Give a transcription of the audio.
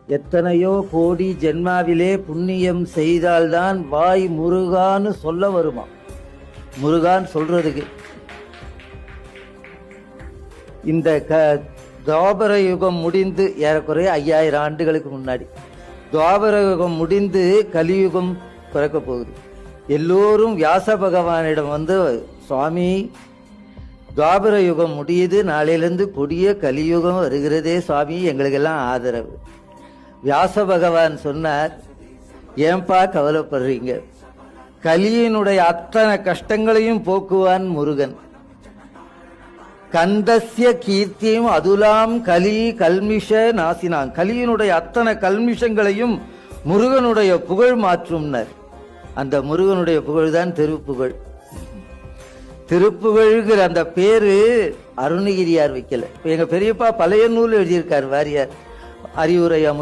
எத்தனையோ கோடி ஜென்மாவிலே புண்ணியம் செய்தால்தான் வாய் முருகான்னு சொல்ல வருமா. முருகான்னு சொல்றதுக்கு இந்த துவாபர யுகம் முடிந்து ஏறக்குறைய 5000 ஆண்டுகளுக்கு முன்னாடி துவாபர யுகம் முடிந்து கலியுகம் பிறக்க போகுது. எல்லோரும் வியாச பகவானிடம் வந்து, சுவாமி துவாபர யுகம் முடியுது, நாளையிலிருந்து கொடிய கலியுகம் வருகிறதே சுவாமி, எங்களுக்கெல்லாம் ஆதரவு. வியாச பகவான் சொன்னார், ஏன்பா கவலைப்படுறீங்க, கலியினுடைய அத்தனை கஷ்டங்களையும் போக்குவான் முருகன். கந்தஸ்ய கீர்த்தியும் அதுலாம் கலி கல்மிஷ நாசினான். கலியினுடைய அத்தனை கல்மிஷங்களையும் முருகனுடைய புகழ் மாற்றும்னர். அந்த முருகனுடைய புகழ்தான் திருப்புகழ். திருப்புகழ்கிற அந்த பேரு அருணகிரியார் வைக்கல. எங்க பெரியப்பா பழைய நூல் எழுதியிருக்கார், வாரியார் அறிவுரை அமுது.